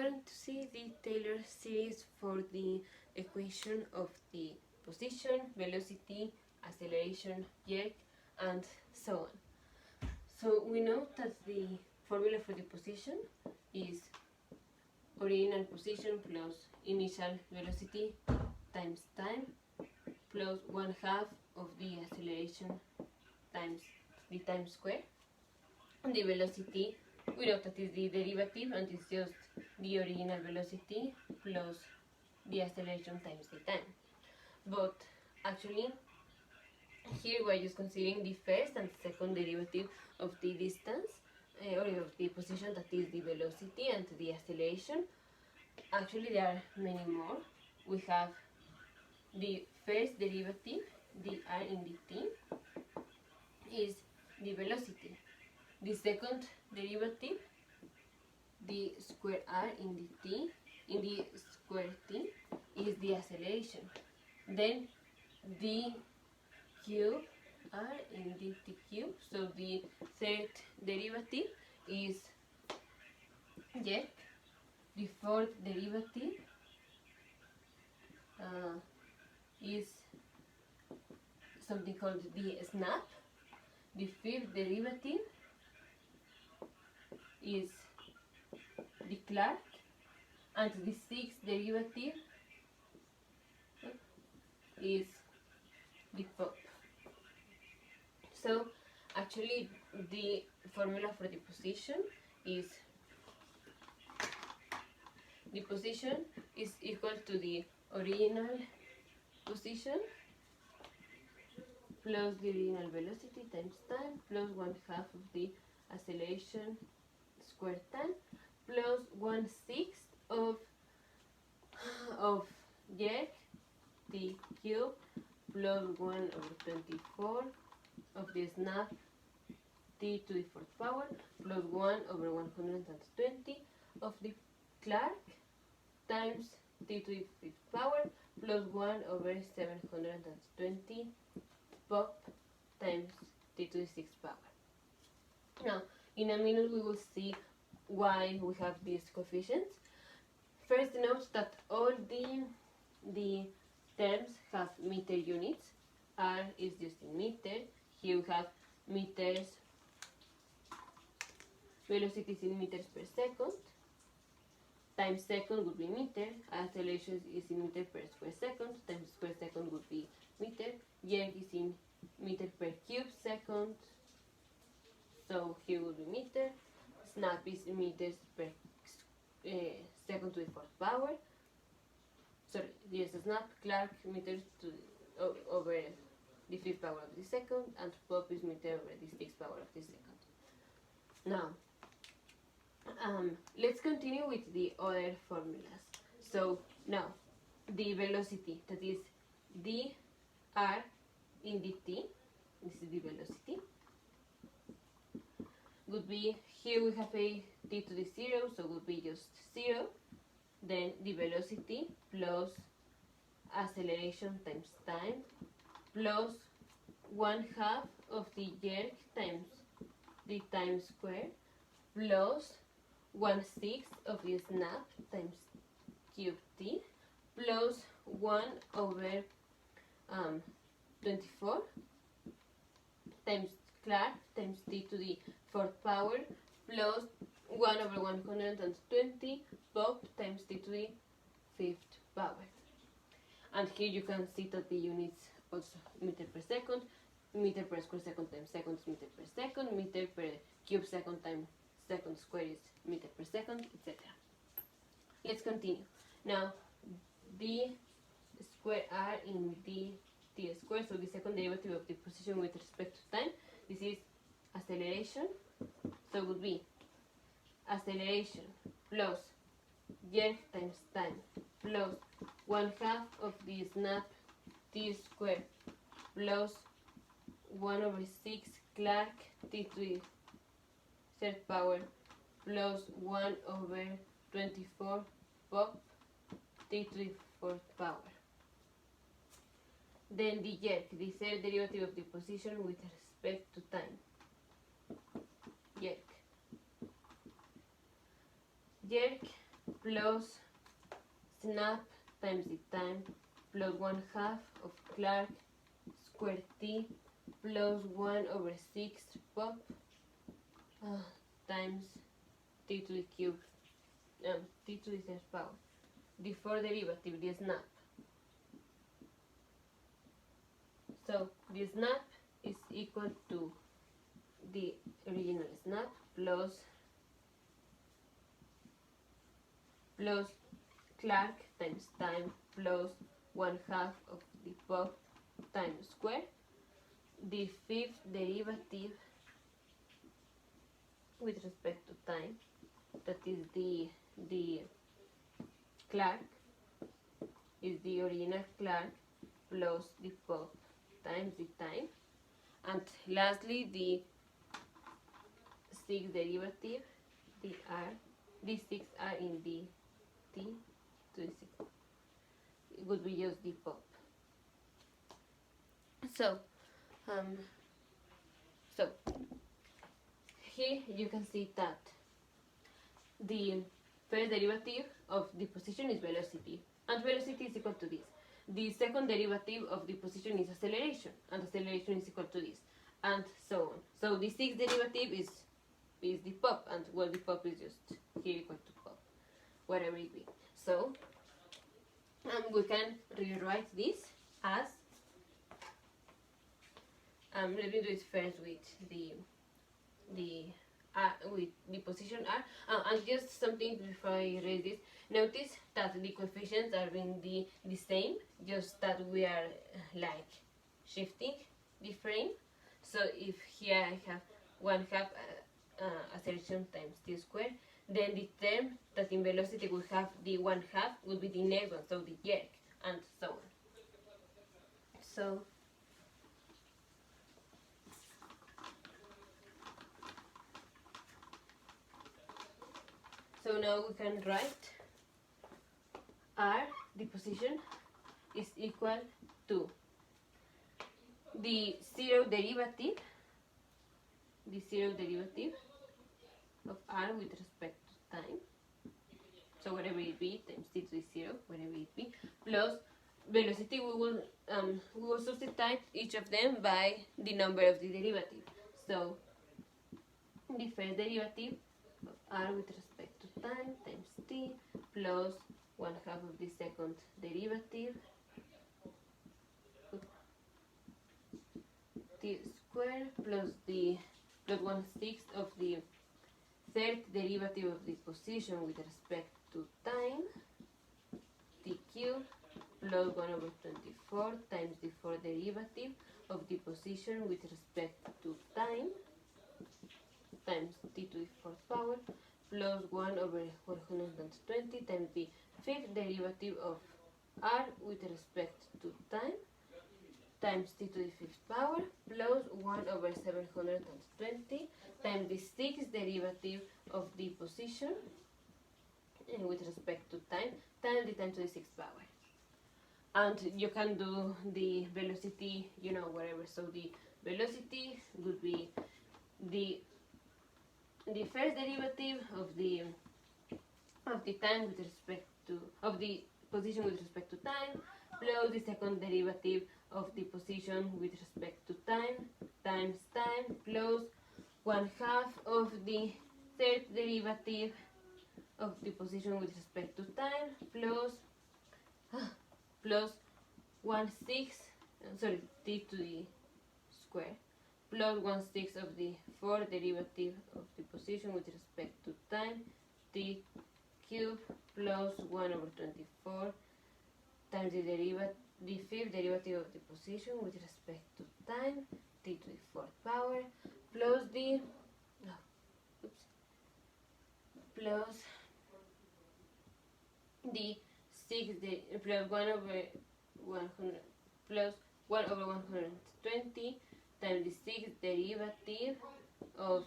going to see the Taylor series for the equation of the position, velocity, acceleration, jerk, and so on. So we know that the formula for the position is original position plus initial velocity times time plus 1/2 of the acceleration times the time square. And the velocity, we know that is the derivative and it's just the original velocity plus the acceleration times the time. But actually, here we're just considering the first and second derivative of the distance or of the position, that is the velocity and the acceleration. Actually, there are many more. We have the first derivative, the r in the t, is the velocity. The second derivative, the square r in the t, in the square t, is the acceleration. Then the cube r in the t cube, so the third derivative is jerk. The fourth derivative is something called the snap. The fifth derivative is the Clark, and the sixth derivative is the pop. So actually the formula for the position is equal to the original position plus the original velocity times time plus 1/2 of the acceleration square time plus 1/6 of jerk t cube plus 1/24 of the snap t to the 4th power plus 1/120 of the Clark times t to the 5th power plus 1/720 pop times t to the 6th power. Now, in a minute we will see why we have these coefficients. First, note that all the terms have meter units. R is just in meter. Here we have meters, velocity is in meters per second. Time second would be meter, acceleration is in meter per square second, time square second would be meter, jerk is in meter per cube second, so here would be meter, snap is in meters per second to the 4th power, sorry, yes, snap, Clark meters to over the 5th power of the second, and pop is meter over the 6th power of the second. Now, let's continue with the other formulas. So now the velocity, that is dr in dt, this is the velocity, would be, here we have a t to the 0, so would be just 0, then the velocity plus acceleration times time plus 1/2 of the jerk times the time square plus 1/6 of the snap times cube t plus 1/24 times Clark times t to the 4th power plus 1/120 pop times t to the 5th power. And here you can see that the units also meter per second, meter per square second times second is meter per second, meter per cube second times second square is meter per second, etc. Let's continue. Now, d square r in d t square, so the second derivative of the position with respect to time, this is acceleration, so it would be acceleration plus jerk times time plus 1/2 of the snap t square plus 1/6 Clark t to the 3rd power plus 1/24 pop t to the 4th power. Then the jerk, the third derivative of the position with respect to time. Jerk plus snap times the time plus 1/2 of Clark square t plus 1/6 pop times t to the cube t to the 6th power. The fourth derivative, the snap. So the snap is equal to the original snap plus Clark times time plus 1/2 of the pop times square. The fifth derivative with respect to time, that is the Clark, is the original Clark plus the pop times the time. And lastly, the sixth derivative, the r, the 6r in the t to the 6, it would be just the pop. So here you can see that the first derivative of the position is velocity, and velocity is equal to this. The second derivative of the position is acceleration, and acceleration is equal to this, and so on. So the sixth derivative is the pop, and well, the pop is just here equal to pop, whatever it be. So we can rewrite this as let me do it first with the position r, and just something before I read this. Notice that the coefficients are being the same, just that we are like shifting the frame. So if here I have 1/2 acceleration times t squared, then the term that in velocity will have the 1/2 will be the next one, so the jerk, and so on. So now we can write r, the position, is equal to the zero derivative of r with respect to time, so whatever it be, times t to the 0, whatever it be, plus velocity. We will substitute each of them by the number of the derivative. So the first derivative of r with respect to time times t plus 1/2 of the second derivative t square plus 1/6 of the third derivative of the position with respect to time t cubed plus 1/24 times the fourth derivative of the position with respect to time times t to the 4th power plus 1/120 times the fifth derivative of r with respect to time times t to the 5th power plus 1/720 times the sixth derivative of the position with respect to time times the time to the 6th power. And you can do the velocity, whatever. So the velocity would be the first derivative of the time with respect to the position with respect to time plus the second derivative of the position with respect to time times time plus 1/2 of the third derivative of the position with respect to time plus 1/6 t to the square plus 1/6 of the fourth derivative of the position with respect to time t cubed plus 1/24 times the fifth derivative of the position with respect to time t to the 4th power plus the sixth plus 1/100 plus 1/120 times the sixth derivative of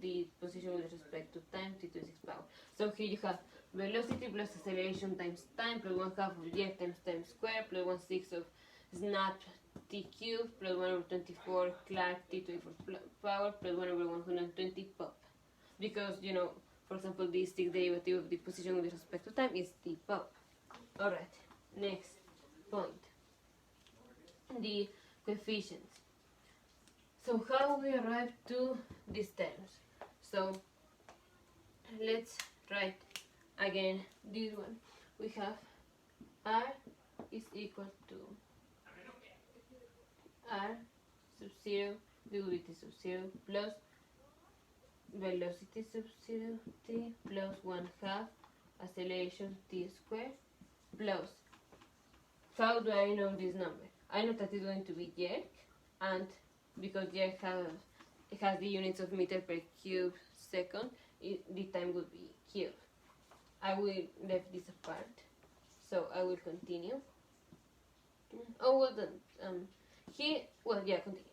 the position with respect to time t to the 6th power. So here you have velocity plus acceleration times time plus 1/2 of j times time square plus 1/6 of snap t cubed plus 1/24 Clark t to the 4th power plus 1/120 pop. Because For example, the sixth derivative of the position with respect to time is the pop. Alright, next point. The coefficients. So how we arrive to these terms? So let's write again this one. We have R is equal to R sub 0 derivative sub 0 plus velocity sub 0 t plus 1/2 acceleration t squared plus, how do I know this number? I know that it's going to be jerk, and because jerk has the units of meter per cube second, the time would be cube. I will leave this apart, so I will continue. Oh, well then, here, well, yeah, continue.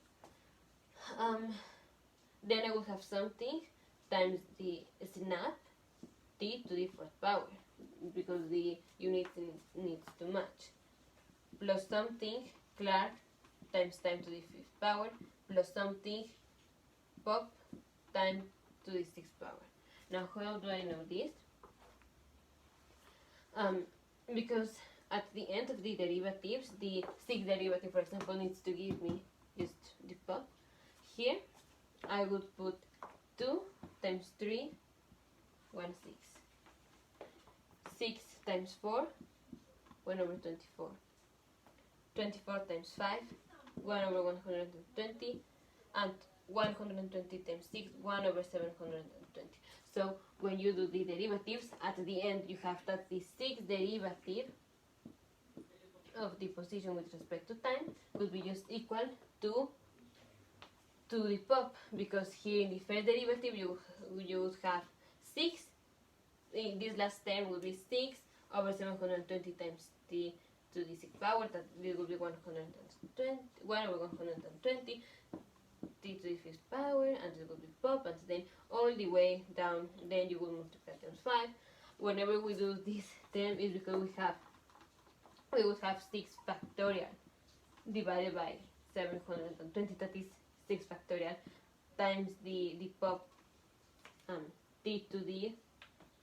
Then I will have something times the snap t to the fourth power, because the unit needs to match, plus something Clark times time to the fifth power, plus something pop time to the sixth power. Now, how do I know this? Because at the end of the derivatives, the sixth derivative, for example, needs to give me just the pop. Here, I would put 2 times 3, 1 6. 6 times 4, 1 over 24. 24 times 5, 1 over 120. And 120 times 6, 1 over 720. So when you do the derivatives, at the end you have that the sixth derivative of the position with respect to time would be just equal to the pop, because here in the first derivative you would have 6. In this last term would be 6 over 720 times t to the sixth power, that this will be 1 over 120 t to the fifth power, and it will be pop, and then all the way down, then you will multiply times 5. Whenever we do this term, is because we would have 6 factorial divided by 720, that is 6 factorial times the pop t to the,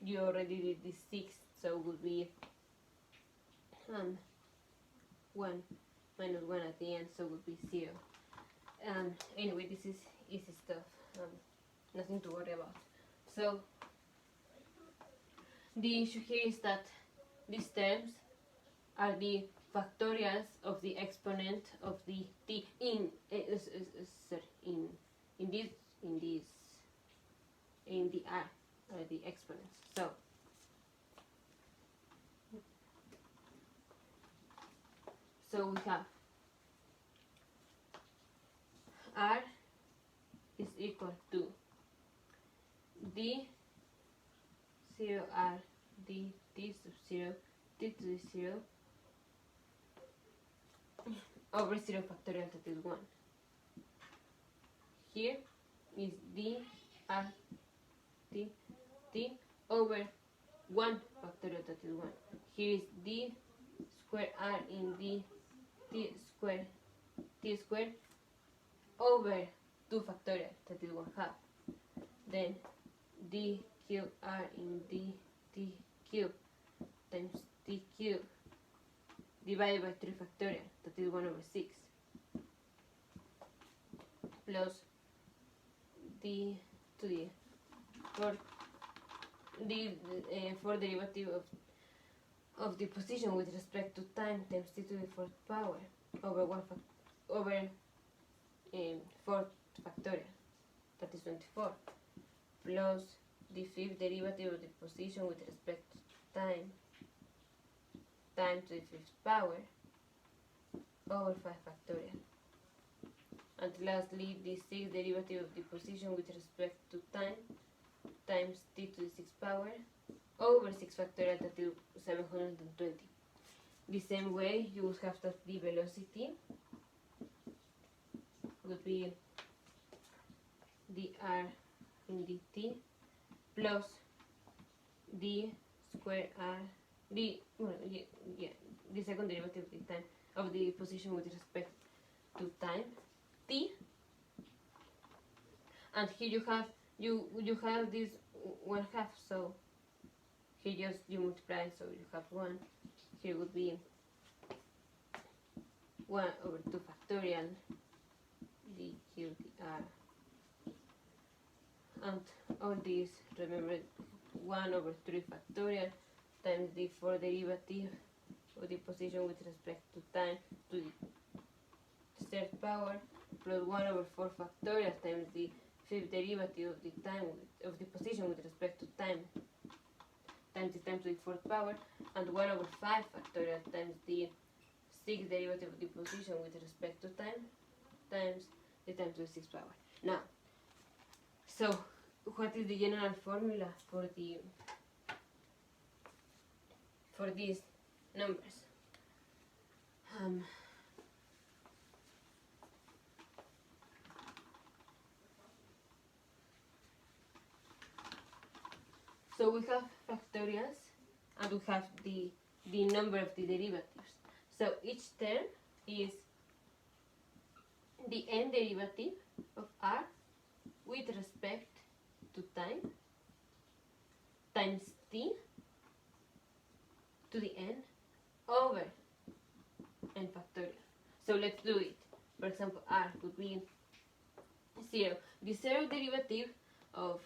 you already did the 6, so it would be 1 minus 1 at the end, so it would be 0. Anyway, this is easy stuff, nothing to worry about. So the issue here is that these terms are the factorials of the exponent of the t in the r, the exponents. So we have r is equal to d 0r d t sub 0 t to the 0 over 0 factorial, that is 1. Here is d r t t over 1 factorial, that is 1. Here is d square r in d t square over 2 factorial, that is 1/2. Then d cube r in d t cube times t cube divided by 3 factorial, that is 1 over 6, plus d to the fourth derivative of the position with respect to time times t to the fourth power over 4 factorial, that is 24, plus the fifth derivative of the position with respect to time to the fifth power over 5 factorial. And lastly, the sixth derivative of the position with respect to time times t to the sixth power over 6 factorial, that is 720. The same way, you would have that the velocity would be dr in dt plus d square r the second derivative of the time of the position with respect to time t, and here you have you have this 1/2, so here just you multiply, so you have 1. Here would be 1/2 factorial d cubed r, and all these, remember, 1/3 factorial times the 4th derivative of the position with respect to time to the 3rd power plus 1/4 factorial times the 5th derivative of the time of the position with respect to time times the time to the 4th power, and 1/5 factorial times the 6th derivative of the position with respect to time times the time to the 6th power. Now, so what is the general formula for these numbers? So we have factorials and we have the number of the derivatives. So each term is the n derivative of r with respect to time times t to the n over n factorial. So let's do it. For example, r would be 0. The zero derivative of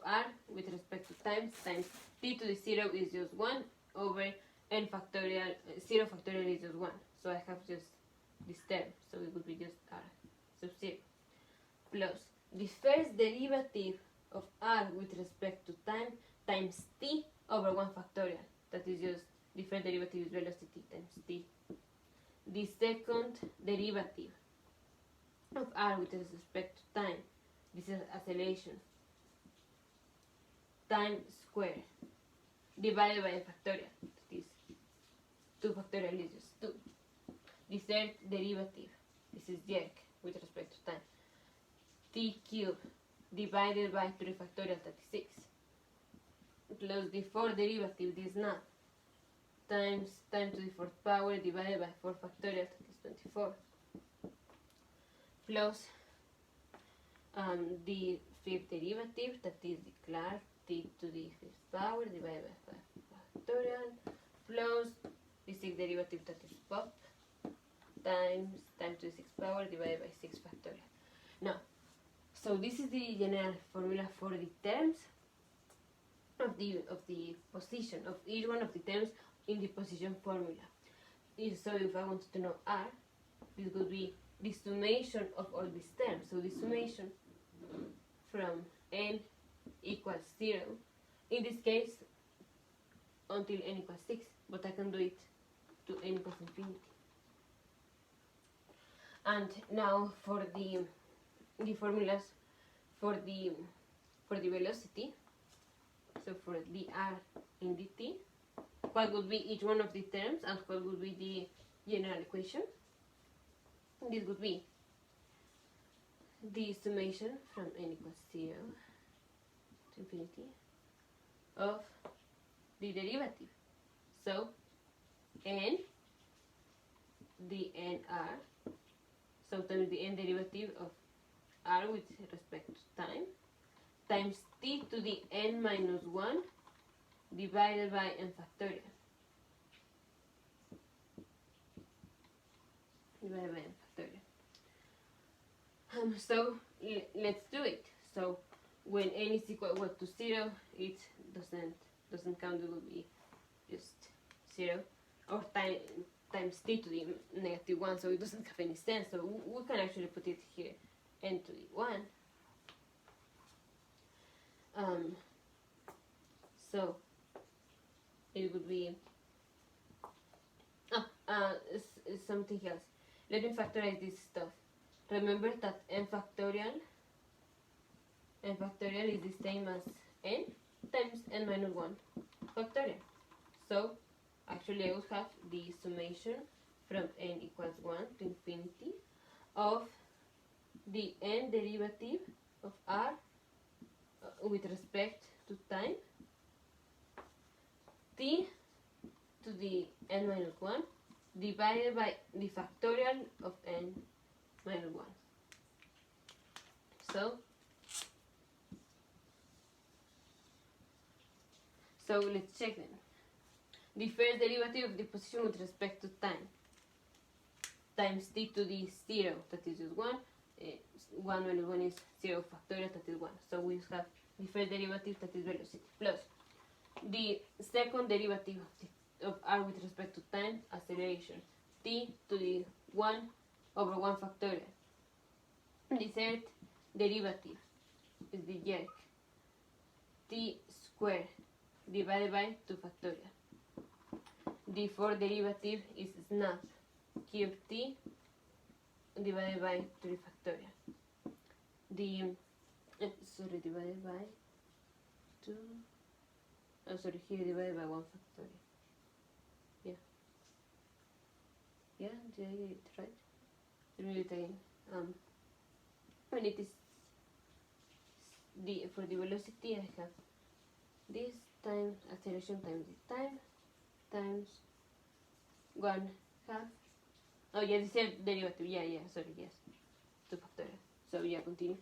r with respect to time times t to the 0 is just 1 over n factorial. 0 factorial is just 1. So I have just this term. So it would be just r sub 0 plus the first derivative of r with respect to time times t over 1 factorial. That is just the first derivative is velocity times t. The second derivative of r with respect to time, this is acceleration, time squared divided by n factorial. That is 2 factorial is just 2. The third derivative, this is jerk with respect to time, t cubed divided by 3 factorial, 36, plus the fourth derivative, this not, times time to the 4th power divided by 4 factorial, that is 24, plus the fifth derivative, that is the Clark, t to the 5th power divided by 5 factorial, plus the sixth derivative, that is pop, times time to the 6th power divided by 6 factorial. Now, so this is the general formula for the terms of the position of each one of the terms in the position formula. So if I wanted to know r, this would be the summation of all these terms. So the summation from n equals 0, in this case until n equals 6, but I can do it to n equals infinity. And now for the formulas for the velocity, so for dr in dt, what would be each one of the terms and what would be the general equation? This would be the summation from n equals 0 to infinity of the derivative. So n, the nr, so times the n derivative of r with respect to time, times t to the n minus 1 divided by n factorial. Divided by n factorial. So let's do it. So when n is equal to 0, it doesn't count. It will be just 0, or times t to the negative 1. So it doesn't have any sense. So we can actually put it here, n to the 1. So it would be something else. Let me factorize this stuff. Remember that n factorial is the same as n times n minus 1 factorial. So actually I would have the summation from n equals 1 to infinity of the n derivative of r with respect to time, t to the n minus 1 divided by the factorial of n minus 1. So let's check them. The first derivative of the position with respect to time times t to the 0, that is just 1. 1 minus 1 is 0 factorial, that is 1. So we have the first derivative, that is velocity, plus the second derivative of r with respect to time, acceleration, t to the 1 over 1 factorial. The third derivative is the jerk, t squared divided by 2 factorial. The fourth derivative is snap, cube t divided by 3 factorial. Divided by 2, here divided by 1 factorial. Yeah, did I get it right? Let me do it again. When it is for the velocity, I have this times acceleration times the time times 1 half. Oh yeah, the third derivative. Yeah, sorry, yes, 2 factorial. So yeah, continue.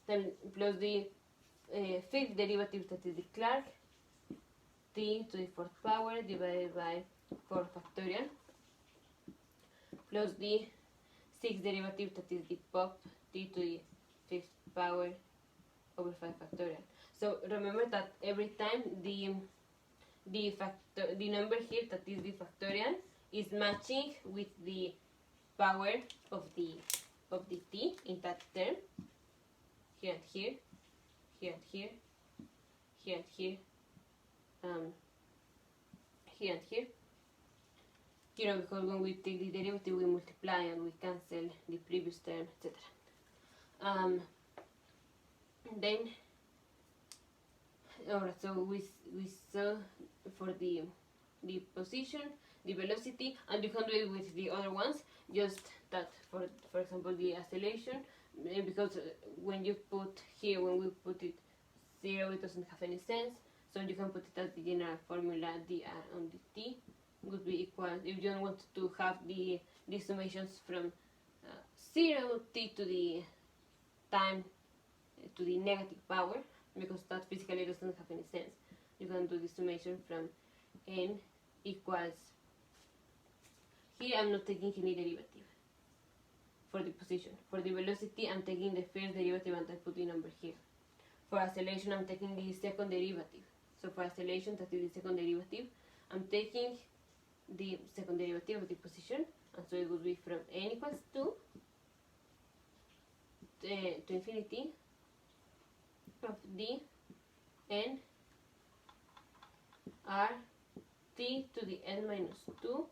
Then plus the fifth derivative, that is the Clark, t to the 4th power divided by 4 factorial, plus the sixth derivative, that is the Pop, t to the 5th power over 5 factorial. So remember that every time the number here, that is the factorial, is matching with the power of the t in that term. Here and here, here and here, here and here, here and here. You know, because when we take the derivative, we multiply and we cancel the previous term, etc. Then, alright, so we saw for the position, the velocity, and you can do it with the other ones. Just that, for example, the acceleration, because when you put here, when we put it 0, it doesn't have any sense. So you can put it as the general formula, dr on the t would be equal, if you don't want to have the summations from 0 t to the time to the negative power, because that physically doesn't have any sense. You can do the summation from n equals, here I'm not taking any derivative for the position. For the velocity, I'm taking the first derivative and I put the number here. For acceleration, I'm taking the second derivative. So for acceleration, that is the second derivative, I'm taking the second derivative of the position, and so it would be from n equals 2 to infinity of d n r t to the n minus 2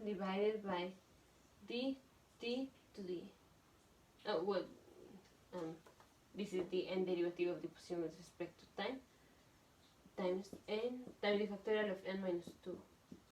divided by d t to the this is the n derivative of the position with respect to time times n times the factorial of n minus 2.